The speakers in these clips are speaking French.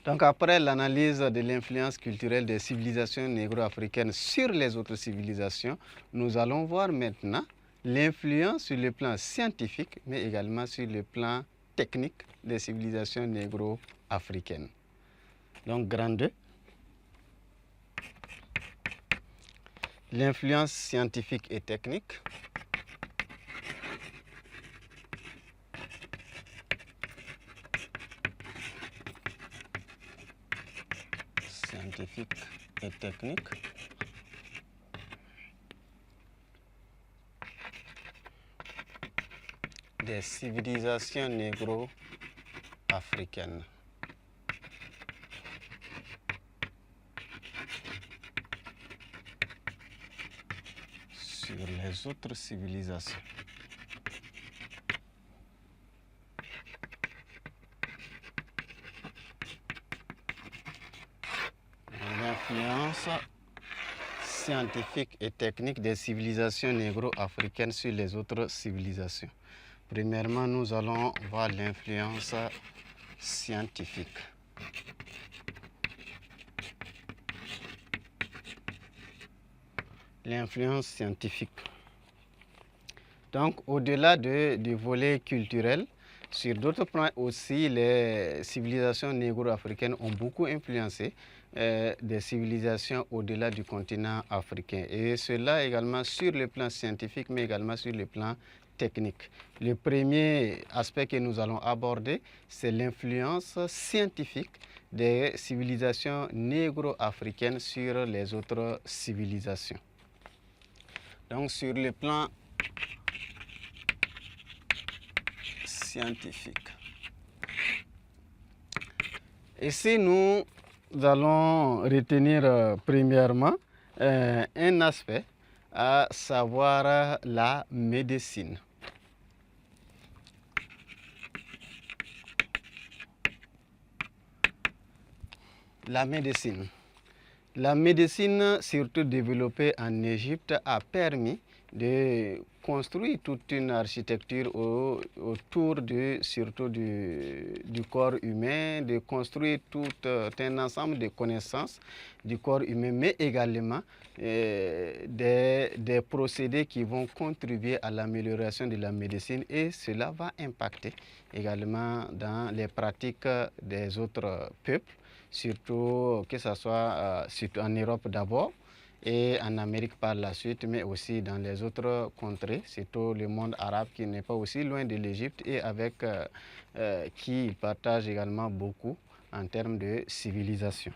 Donc après l'analyse de l'influence culturelle des civilisations négro-africaines sur les autres civilisations, nous allons voir maintenant l'influence sur le plan scientifique, mais également sur le plan technique des civilisations négro-africaines. Donc grand 2. L'influence scientifique et technique. Scientifique et technique. Des civilisations négro-africaines. Sur les autres civilisations. L'influence scientifique et technique des civilisations négro-africaines sur les autres civilisations. Premièrement, nous allons voir l'influence scientifique. L'influence scientifique. Donc, au-delà du volet culturel, sur d'autres plans aussi, les civilisations négro-africaines ont beaucoup influencé des civilisations au-delà du continent africain. Et cela également sur le plan scientifique, mais également sur le plan technique. Le premier aspect que nous allons aborder, c'est l'influence scientifique des civilisations négro-africaines sur les autres civilisations. Donc sur le plan scientifique. Ici, nous allons retenir premièrement un aspect, à savoir la médecine. La médecine. La médecine, surtout développée en Égypte, a permis de construire toute une architecture autour surtout du corps humain, de construire tout un ensemble de connaissances du corps humain, mais également des procédés qui vont contribuer à l'amélioration de la médecine, et cela va impacter également dans les pratiques des autres peuples, surtout que ce soit surtout en Europe d'abord et en Amérique par la suite, mais aussi dans les autres contrées, surtout le monde arabe qui n'est pas aussi loin de l'Égypte et avec qui il partage également beaucoup en termes de civilisation.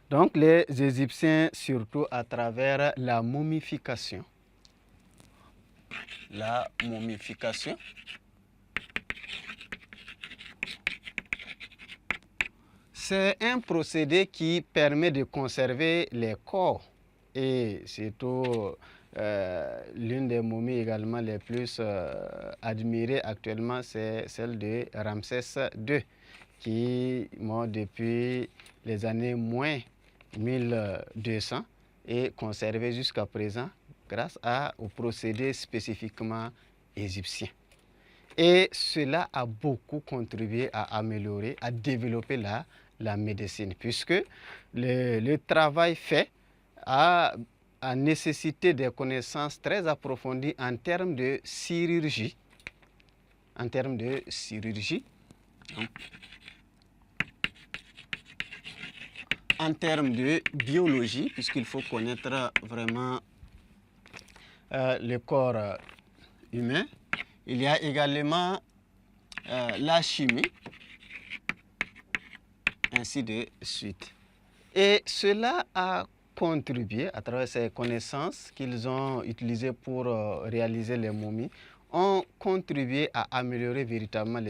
Donc les Égyptiens, surtout à travers la momification. La momification. C'est un procédé qui permet de conserver les corps, et surtout l'une des momies également les plus admirées actuellement, c'est celle de Ramsès II, qui depuis les années moins 1200 est conservée jusqu'à présent grâce au procédé spécifiquement égyptien. Et cela a beaucoup contribué à améliorer, à développer la médecine, puisque le travail fait a nécessité des connaissances très approfondies en termes de chirurgie. En termes de chirurgie. En termes de biologie, puisqu'il faut connaître vraiment le corps humain. Il y a également la chimie, ainsi de suite. Et cela a contribué, à travers ces connaissances qu'ils ont utilisées pour réaliser les momies, ont contribué à améliorer véritablement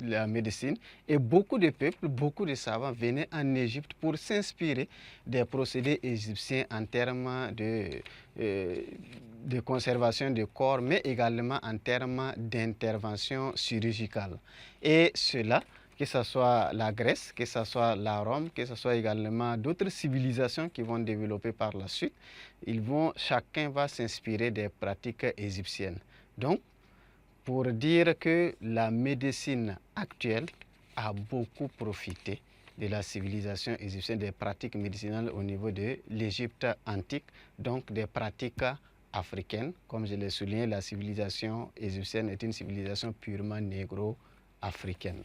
la médecine. Et beaucoup de peuples, beaucoup de savants venaient en Égypte pour s'inspirer des procédés égyptiens en termes de conservation du corps, mais également en termes d'intervention chirurgicale. Et cela, que ce soit la Grèce, que ce soit la Rome, que ce soit également d'autres civilisations qui vont développer par la suite, chacun va s'inspirer des pratiques égyptiennes. Donc, pour dire que la médecine actuelle a beaucoup profité de la civilisation égyptienne, des pratiques médicinales au niveau de l'Égypte antique, donc des pratiques africaines. Comme je l'ai souligné, la civilisation égyptienne est une civilisation purement négro-africaine.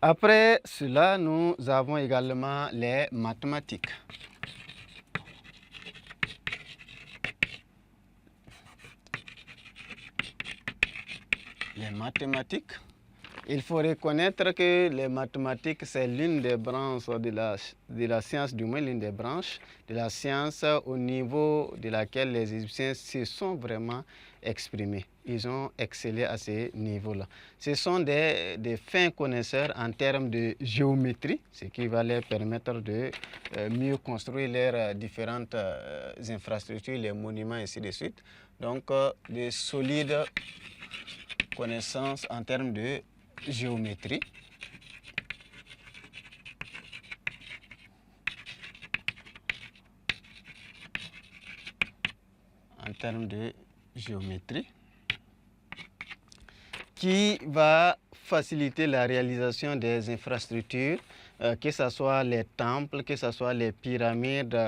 Après cela, nous avons également les mathématiques. Les mathématiques, il faut reconnaître que les mathématiques, c'est l'une des branches de la science, du moins l'une des branches de la science au niveau de laquelle les Égyptiens se sont vraiment exprimés. Ils ont excellé à ce niveau-là. Ce sont des fins connaisseurs en termes de géométrie, ce qui va leur permettre de mieux construire leurs différentes infrastructures, les monuments, ainsi de suite. Donc, de solides connaissances en termes de géométrie. En termes de géométrie, qui va faciliter la réalisation des infrastructures, que ce soit les temples, que ce soit les pyramides,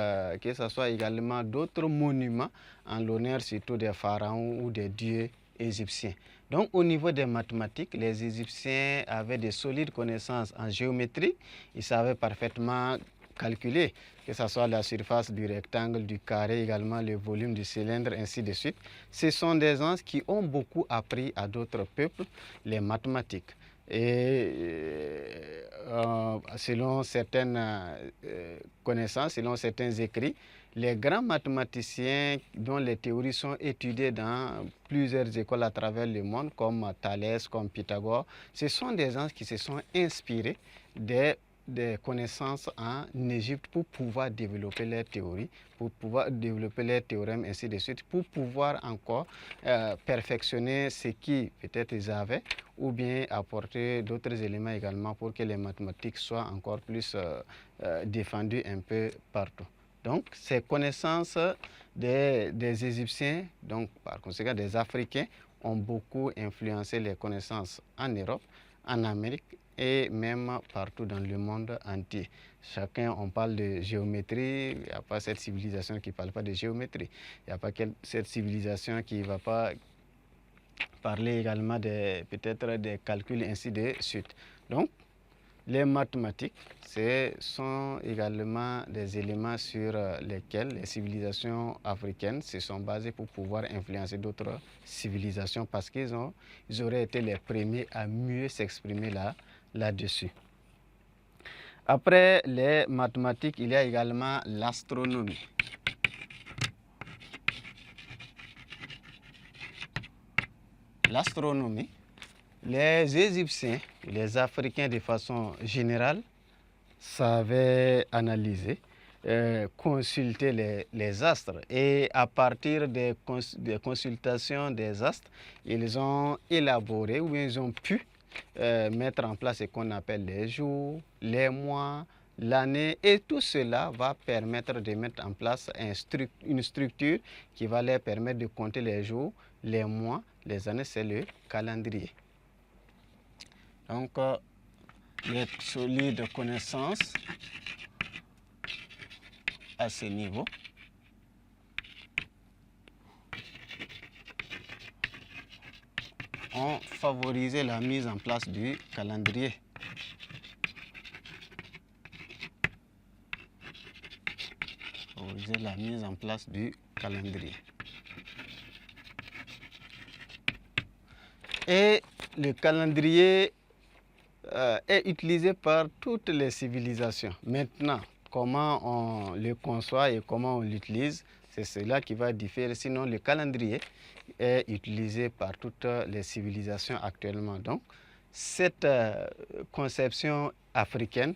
que ce soit également d'autres monuments en l'honneur surtout des pharaons ou des dieux égyptiens. Donc au niveau des mathématiques, les Égyptiens avaient de solides connaissances en géométrie. Ils savaient parfaitement calculer, que ce soit la surface du rectangle, du carré, également le volume du cylindre, ainsi de suite. Ce sont des gens qui ont beaucoup appris à d'autres peuples les mathématiques. Et selon certaines connaissances, selon certains écrits, les grands mathématiciens dont les théories sont étudiées dans plusieurs écoles à travers le monde, comme Thalès, comme Pythagore, ce sont des gens qui se sont inspirés des connaissances en Égypte pour pouvoir développer leurs théories, pour pouvoir développer leurs théorèmes, ainsi de suite, pour pouvoir encore perfectionner ce qui peut-être ils avaient, ou bien apporter d'autres éléments également pour que les mathématiques soient encore plus défendues un peu partout. Donc, ces connaissances des Égyptiens, donc par conséquent des Africains, ont beaucoup influencé les connaissances en Europe, en Amérique et même partout dans le monde entier. Chacun, on parle de géométrie, il n'y a pas cette civilisation qui ne parle pas de géométrie. Il n'y a pas cette civilisation qui ne va pas parler également peut-être des calculs, ainsi de suite. Donc, les mathématiques, ce sont également des éléments sur lesquels les civilisations africaines se sont basées pour pouvoir influencer d'autres civilisations parce qu'ils auraient été les premiers à mieux s'exprimer là-dessus. Après les mathématiques, il y a également l'astronomie. L'astronomie, les Égyptiens, les Africains de façon générale, savaient analyser, consulter les astres. Et à partir des consultations des astres, ils ont élaboré ou ils ont pu mettre en place ce qu'on appelle les jours, les mois, l'année. Et tout cela va permettre de mettre en place une structure qui va leur permettre de compter les jours, les mois, les années, c'est le calendrier. Donc, les solides connaissances à ce niveau ont favorisé la mise en place du calendrier. Favoriser la mise en place du calendrier. Et le calendrier est utilisé par toutes les civilisations. Maintenant, comment on le conçoit et comment on l'utilise, c'est cela qui va différer. Sinon, le calendrier est utilisé par toutes les civilisations actuellement. Donc, cette conception africaine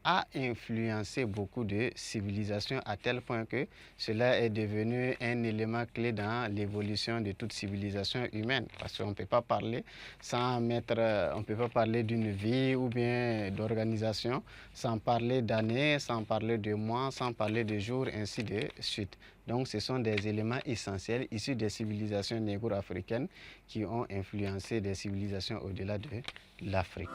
a influencé beaucoup de civilisations à tel point que cela est devenu un élément clé dans l'évolution de toute civilisation humaine. Parce qu'on ne peut pas parler on peut pas parler d'une vie ou bien d'organisation sans parler d'années, sans parler de mois, sans parler de jours, ainsi de suite. Donc ce sont des éléments essentiels issus des civilisations négro-africaines qui ont influencé des civilisations au-delà de l'Afrique.